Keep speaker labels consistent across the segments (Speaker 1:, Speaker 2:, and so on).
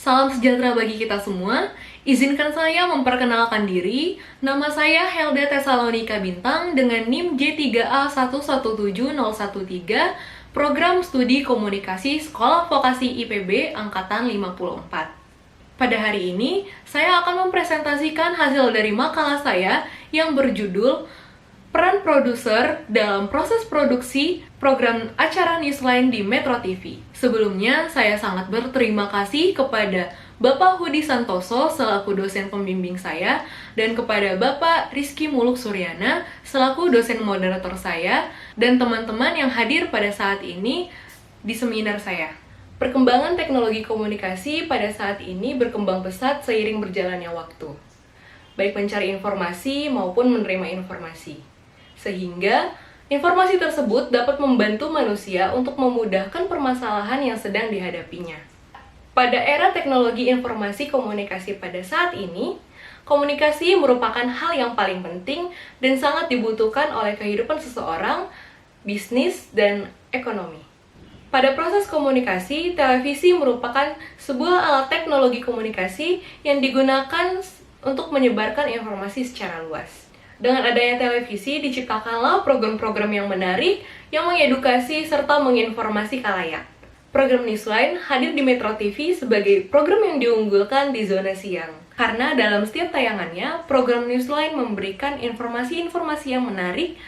Speaker 1: Salam sejahtera bagi kita semua. Izinkan saya memperkenalkan diri. Nama saya Helda Tesalonika Bintang dengan NIM J3A117013, Program Studi Komunikasi Sekolah Vokasi IPB Angkatan 54. Pada hari ini, saya akan mempresentasikan hasil dari makalah saya yang berjudul Peran Produser dalam Proses Produksi Program Acara Newsline di Metro TV. Sebelumnya, saya sangat berterima kasih kepada Bapak Hudi Santoso selaku dosen pembimbing saya dan kepada Bapak Rizky Muluk Suryana selaku dosen moderator saya dan teman-teman yang hadir pada saat ini di seminar saya. Perkembangan teknologi komunikasi pada saat ini berkembang pesat seiring berjalannya waktu, baik mencari informasi maupun menerima informasi. Sehingga informasi tersebut dapat membantu manusia untuk memudahkan permasalahan yang sedang dihadapinya. Pada era teknologi informasi komunikasi pada saat ini, komunikasi merupakan hal yang paling penting dan sangat dibutuhkan oleh kehidupan seseorang, bisnis, dan ekonomi. Pada proses komunikasi, televisi merupakan sebuah alat teknologi komunikasi yang digunakan untuk menyebarkan informasi secara luas. Dengan adanya televisi, diciptakanlah program-program yang menarik, yang mengedukasi serta menginformasi khalayak. Program Newsline hadir di Metro TV sebagai program yang diunggulkan di zona siang. Karena dalam setiap tayangannya, program Newsline memberikan informasi-informasi yang menarik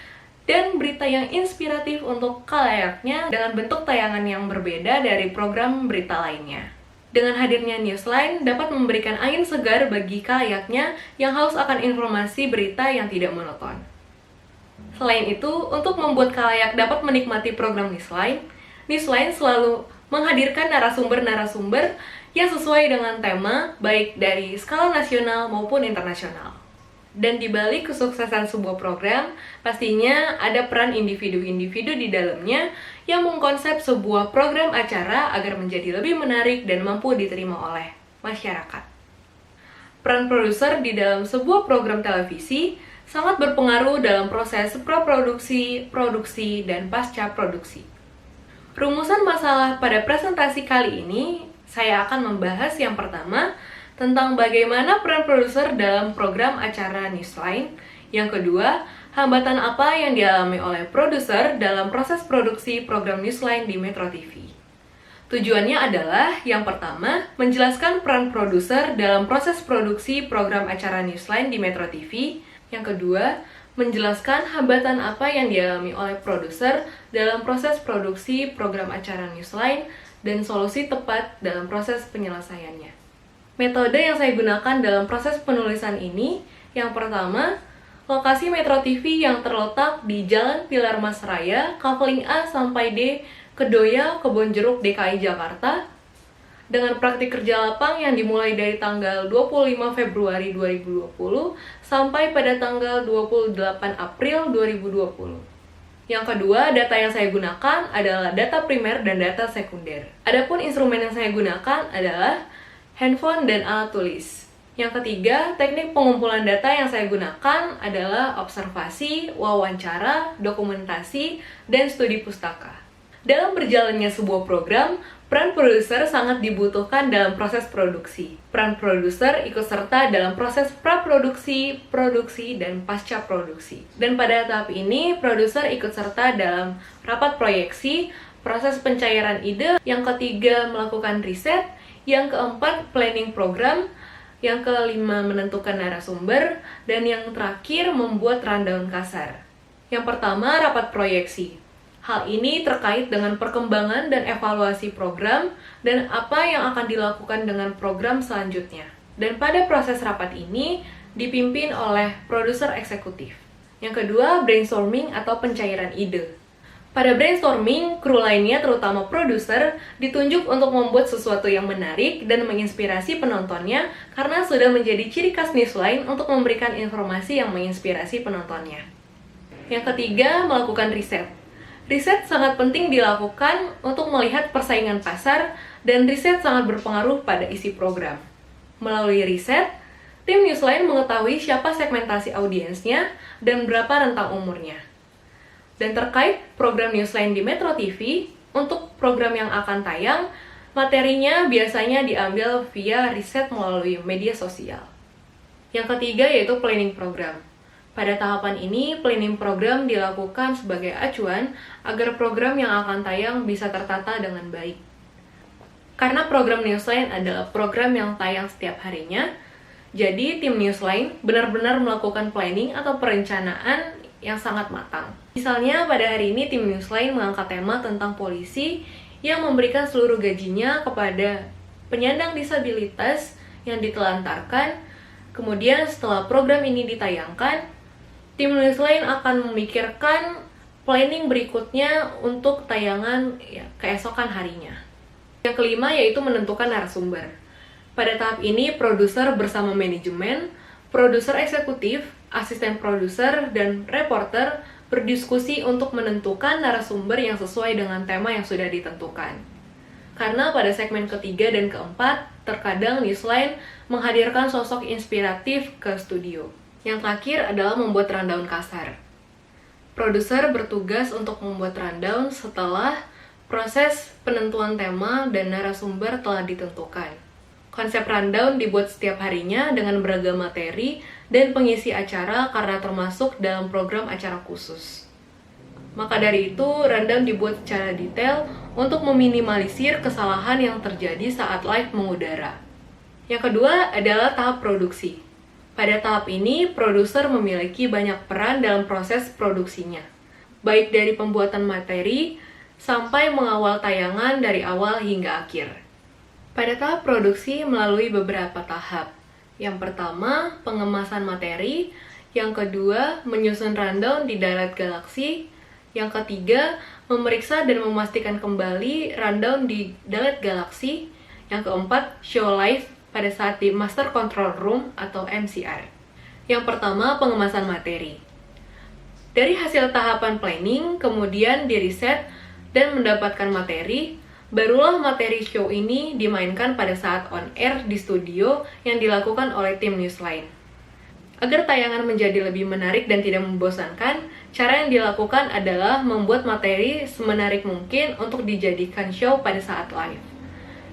Speaker 1: dan berita yang inspiratif untuk khalayaknya dengan bentuk tayangan yang berbeda dari program berita lainnya. Dengan hadirnya Newsline dapat memberikan angin segar bagi khalayaknya yang haus akan informasi berita yang tidak monoton. Selain itu, untuk membuat khalayak dapat menikmati program Newsline, Newsline selalu menghadirkan narasumber-narasumber yang sesuai dengan tema, baik dari skala nasional maupun internasional. Dan di balik kesuksesan sebuah program, pastinya ada peran individu-individu di dalamnya yang mengkonsep sebuah program acara agar menjadi lebih menarik dan mampu diterima oleh masyarakat. Peran produser di dalam sebuah program televisi sangat berpengaruh dalam proses praproduksi, produksi, dan pasca produksi. Rumusan masalah pada presentasi kali ini, saya akan membahas yang pertama, tentang bagaimana peran produser dalam program acara Newsline. Yang kedua, hambatan apa yang dialami oleh produser dalam proses produksi program Newsline di Metro TV. Tujuannya adalah, yang pertama, menjelaskan peran produser dalam proses produksi program acara Newsline di Metro TV. Yang kedua, menjelaskan hambatan apa yang dialami oleh produser dalam proses produksi program acara Newsline dan solusi tepat dalam proses penyelesaiannya. Metode yang saya gunakan dalam proses penulisan ini, yang pertama, lokasi Metro TV yang terletak di Jalan Pilar Mas Raya, Kavaling A sampai D, Kedoya, Kebonjeruk, DKI Jakarta, dengan praktik kerja lapang yang dimulai dari tanggal 25 Februari 2020 sampai pada tanggal 28 April 2020. Yang kedua, data yang saya gunakan adalah data primer dan data sekunder. Adapun instrumen yang saya gunakan adalah handphone dan alat tulis. Yang ketiga, teknik pengumpulan data yang saya gunakan adalah observasi, wawancara, dokumentasi, dan studi pustaka. Dalam berjalannya sebuah program, peran produser sangat dibutuhkan dalam proses produksi. Peran produser ikut serta dalam proses praproduksi, produksi, dan pasca produksi. Dan pada tahap ini, produser ikut serta dalam rapat proyeksi, proses pencairan ide. Yang ketiga, melakukan riset. Yang keempat, planning program. Yang kelima, menentukan narasumber. Dan yang terakhir, membuat rundown kasar. Yang pertama, rapat proyeksi. Hal ini terkait dengan perkembangan dan evaluasi program dan apa yang akan dilakukan dengan program selanjutnya. Dan pada proses rapat ini dipimpin oleh produser eksekutif. Yang kedua, brainstorming atau pencairan ide. Pada brainstorming, kru lainnya terutama produser ditunjuk untuk membuat sesuatu yang menarik dan menginspirasi penontonnya karena sudah menjadi ciri khas Newsline untuk memberikan informasi yang menginspirasi penontonnya. Yang ketiga, melakukan riset. Riset sangat penting dilakukan untuk melihat persaingan pasar dan riset sangat berpengaruh pada isi program. Melalui riset, tim Newsline mengetahui siapa segmentasi audiensnya dan berapa rentang umurnya. Dan terkait program Newsline di Metro TV, untuk program yang akan tayang, Materinya biasanya diambil via riset melalui media sosial. Yang ketiga yaitu planning program. Pada tahapan ini, planning program dilakukan sebagai acuan agar program yang akan tayang bisa tertata dengan baik. Karena program Newsline adalah program yang tayang setiap harinya, jadi tim Newsline benar-benar melakukan planning atau perencanaan yang sangat matang. Misalnya pada hari ini tim Newsline mengangkat tema tentang polisi yang memberikan seluruh gajinya kepada penyandang disabilitas yang ditelantarkan. Kemudian setelah program ini ditayangkan, tim Newsline akan memikirkan planning berikutnya untuk tayangan keesokan harinya. Yang kelima yaitu menentukan narasumber. Pada tahap ini, produser bersama manajemen, produser eksekutif, asisten produser, dan reporter berdiskusi untuk menentukan narasumber yang sesuai dengan tema yang sudah ditentukan. Karena pada segmen ketiga dan keempat, terkadang Newsline menghadirkan sosok inspiratif ke studio. Yang terakhir adalah membuat rundown kasar. Produser bertugas untuk membuat rundown setelah proses penentuan tema dan narasumber telah ditentukan. Konsep rundown dibuat setiap harinya dengan beragam materi dan pengisi acara karena termasuk dalam program acara khusus. Maka dari itu, rundown dibuat secara detail untuk meminimalisir kesalahan yang terjadi saat live mengudara. Yang kedua adalah tahap produksi. Pada tahap ini, produser memiliki banyak peran dalam proses produksinya, baik dari pembuatan materi sampai mengawal tayangan dari awal hingga akhir. Pada tahap produksi melalui beberapa tahap. Yang pertama, pengemasan materi. Yang kedua, menyusun rundown di Direct Galaxy. Yang ketiga, memeriksa dan memastikan kembali rundown di Direct Galaxy. Yang keempat, show live pada saat di Master Control Room atau MCR. Yang pertama, pengemasan materi. Dari hasil tahapan planning, kemudian diriset dan mendapatkan materi, barulah materi show ini dimainkan pada saat on air di studio yang dilakukan oleh tim Newsline. Agar tayangan menjadi lebih menarik dan tidak membosankan, cara yang dilakukan adalah membuat materi semenarik mungkin untuk dijadikan show pada saat live.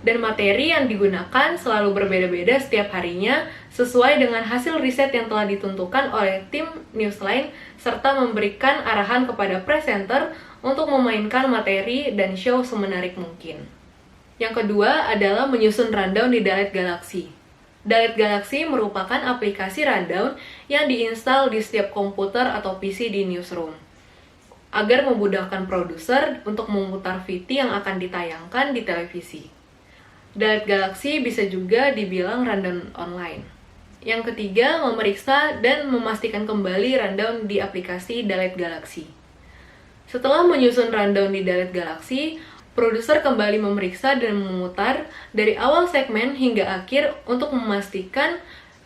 Speaker 1: Dan materi yang digunakan selalu berbeda-beda setiap harinya sesuai dengan hasil riset yang telah ditentukan oleh tim Newsline serta memberikan arahan kepada presenter untuk memainkan materi dan show semenarik mungkin. Yang kedua adalah menyusun rundown di Direct Galaxy. Direct Galaxy merupakan aplikasi rundown yang diinstal di setiap komputer atau PC di newsroom, agar memudahkan produser untuk memutar VT yang akan ditayangkan di televisi. Direct Galaxy bisa juga dibilang rundown online. Yang ketiga, memeriksa dan memastikan kembali rundown di aplikasi Direct Galaxy. Setelah menyusun rundown di Direct Galaxy, produser kembali memeriksa dan memutar dari awal segmen hingga akhir untuk memastikan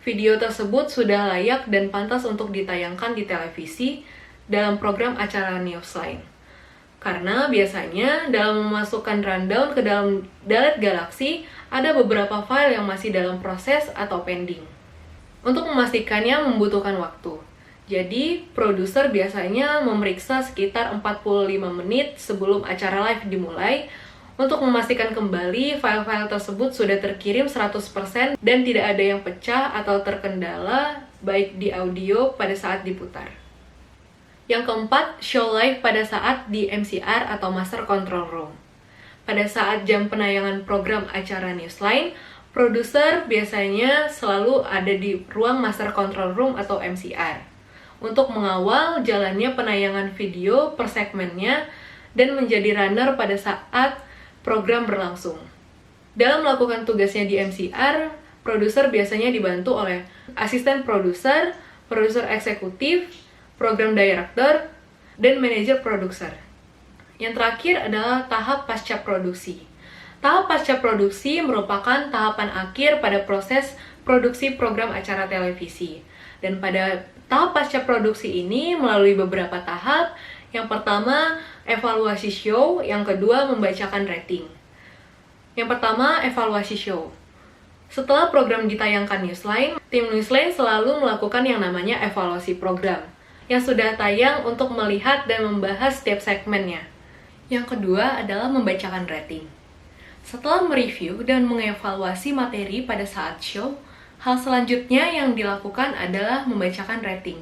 Speaker 1: video tersebut sudah layak dan pantas untuk ditayangkan di televisi dalam program acara Newsline. Karena biasanya dalam memasukkan rundown ke dalam Direct Galaxy, ada beberapa file yang masih dalam proses atau pending. Untuk memastikannya membutuhkan waktu. Jadi, produser biasanya memeriksa sekitar 45 menit sebelum acara live dimulai untuk memastikan kembali file-file tersebut sudah terkirim 100% dan tidak ada yang pecah atau terkendala baik di audio pada saat diputar. Yang keempat, show live pada saat di MCR atau Master Control Room. Pada saat jam penayangan program acara Newsline, produser biasanya selalu ada di ruang Master Control Room atau MCR untuk mengawal jalannya penayangan video per segmennya dan menjadi runner pada saat program berlangsung. Dalam melakukan tugasnya di MCR, produser biasanya dibantu oleh asisten produser, produser eksekutif, program director, dan manajer produser. Yang terakhir adalah tahap pasca produksi. Tahap pasca produksi merupakan tahapan akhir pada proses produksi program acara televisi. Dan pada tahap pasca produksi ini melalui beberapa tahap. Yang pertama, evaluasi show. Yang kedua, membacakan rating. Yang pertama, evaluasi show. Setelah program ditayangkan Newsline, tim Newsline selalu melakukan yang namanya evaluasi program, yang sudah tayang untuk melihat dan membahas setiap segmennya. Yang kedua adalah membacakan rating. Setelah mereview dan mengevaluasi materi pada saat show, hal selanjutnya yang dilakukan adalah membacakan rating.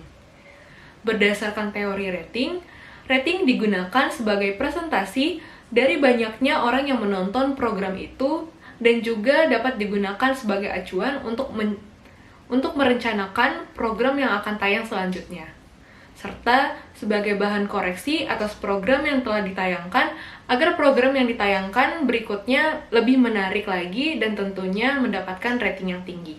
Speaker 1: Berdasarkan teori rating, rating digunakan sebagai presentasi dari banyaknya orang yang menonton program itu dan juga dapat digunakan sebagai acuan untuk merencanakan program yang akan tayang selanjutnya, serta sebagai bahan koreksi atas program yang telah ditayangkan agar program yang ditayangkan berikutnya lebih menarik lagi dan tentunya mendapatkan rating yang tinggi.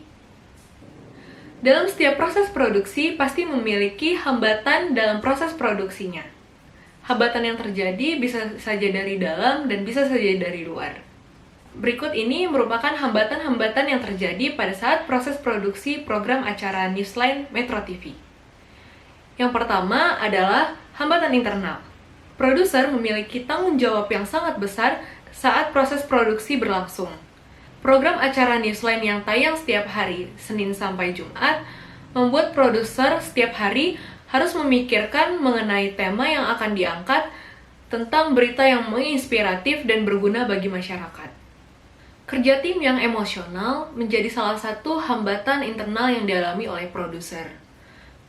Speaker 1: Dalam setiap proses produksi pasti memiliki hambatan dalam proses produksinya. Hambatan yang terjadi bisa saja dari dalam dan bisa saja dari luar. Berikut ini merupakan hambatan-hambatan yang terjadi pada saat proses produksi program acara Newsline Metro TV. Yang pertama adalah hambatan internal. Produser memiliki tanggung jawab yang sangat besar saat proses produksi berlangsung. Program acara Newsline yang tayang setiap hari, Senin sampai Jumat, membuat produser setiap hari harus memikirkan mengenai tema yang akan diangkat tentang berita yang menginspiratif dan berguna bagi masyarakat. Kerja tim yang emosional menjadi salah satu hambatan internal yang dialami oleh produser.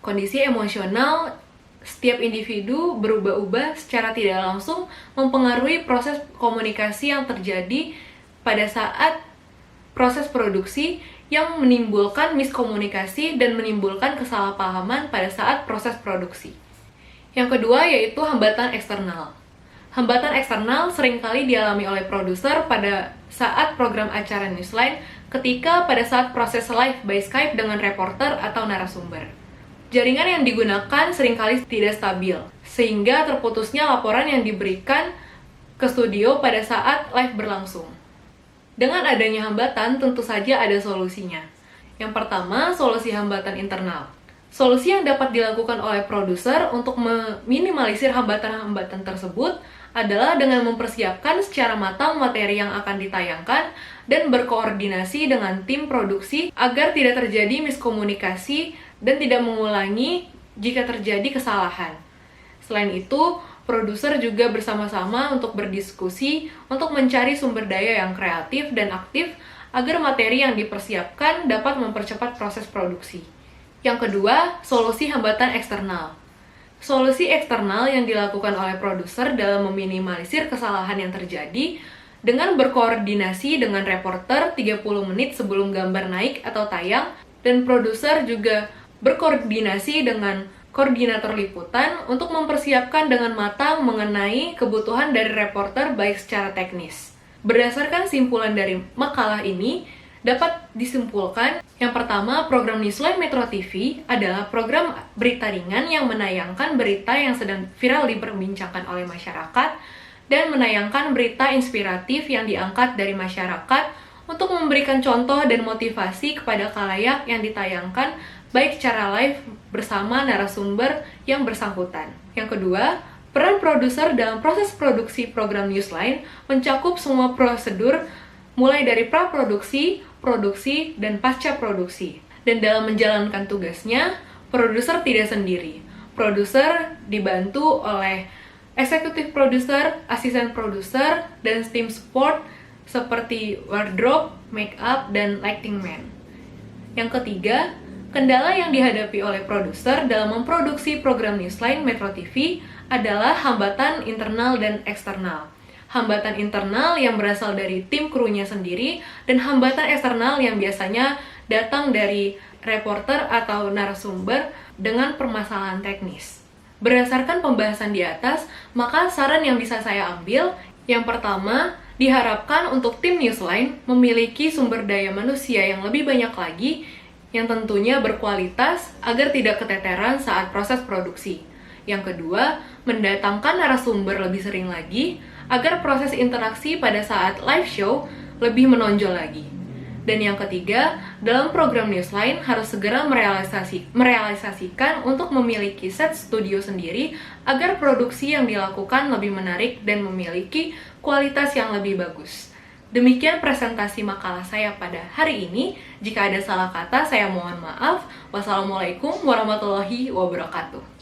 Speaker 1: Kondisi emosional setiap individu berubah-ubah secara tidak langsung mempengaruhi proses komunikasi yang terjadi pada saat proses produksi yang menimbulkan miskomunikasi dan menimbulkan kesalahpahaman pada saat proses produksi. Yang kedua yaitu hambatan eksternal. Hambatan eksternal seringkali dialami oleh produser pada saat program acara Newsline ketika pada saat proses live by Skype dengan reporter atau narasumber. Jaringan yang digunakan seringkali tidak stabil, sehingga terputusnya laporan yang diberikan ke studio pada saat live berlangsung. Dengan adanya hambatan, tentu saja ada solusinya. Yang pertama, solusi hambatan internal. Solusi yang dapat dilakukan oleh produser untuk meminimalisir hambatan-hambatan tersebut adalah dengan mempersiapkan secara matang materi yang akan ditayangkan dan berkoordinasi dengan tim produksi agar tidak terjadi miskomunikasi dan tidak mengulangi jika terjadi kesalahan. Selain itu, produser juga bersama-sama untuk berdiskusi untuk mencari sumber daya yang kreatif dan aktif agar materi yang dipersiapkan dapat mempercepat proses produksi. Yang kedua, solusi hambatan eksternal. Solusi eksternal yang dilakukan oleh produser dalam meminimalisir kesalahan yang terjadi dengan berkoordinasi dengan reporter 30 menit sebelum gambar naik atau tayang, dan produser juga berkoordinasi dengan koordinator liputan untuk mempersiapkan dengan matang mengenai kebutuhan dari reporter baik secara teknis. Berdasarkan simpulan dari makalah ini, dapat disimpulkan yang pertama, program Newsline Metro TV adalah program berita ringan yang menayangkan berita yang sedang viral diperbincangkan oleh masyarakat dan menayangkan berita inspiratif yang diangkat dari masyarakat untuk memberikan contoh dan motivasi kepada khalayak yang ditayangkan baik secara live bersama narasumber yang bersangkutan. Yang kedua, peran produser dalam proses produksi program Newsline mencakup semua prosedur mulai dari praproduksi, produksi, dan pasca produksi. Dan dalam menjalankan tugasnya, produser tidak sendiri. Produser dibantu oleh eksekutif produser, asisten produser, dan tim support seperti wardrobe, make up, dan lighting man. Yang ketiga, kendala yang dihadapi oleh produser dalam memproduksi program Newsline Metro TV adalah hambatan internal dan eksternal. Hambatan internal yang berasal dari tim krunya sendiri dan hambatan eksternal yang biasanya datang dari reporter atau narasumber dengan permasalahan teknis. Berdasarkan pembahasan di atas, maka saran yang bisa saya ambil, yang pertama, diharapkan untuk tim Newsline memiliki sumber daya manusia yang lebih banyak lagi yang tentunya berkualitas agar tidak keteteran saat proses produksi. Yang kedua, mendatangkan narasumber lebih sering lagi agar proses interaksi pada saat live show lebih menonjol lagi. Dan yang ketiga, dalam program Newsline harus segera merealisasikan untuk memiliki set studio sendiri agar produksi yang dilakukan lebih menarik dan memiliki kualitas yang lebih bagus. Demikian presentasi makalah saya pada hari ini. Jika ada salah kata, saya mohon maaf. Wassalamualaikum warahmatullahi wabarakatuh.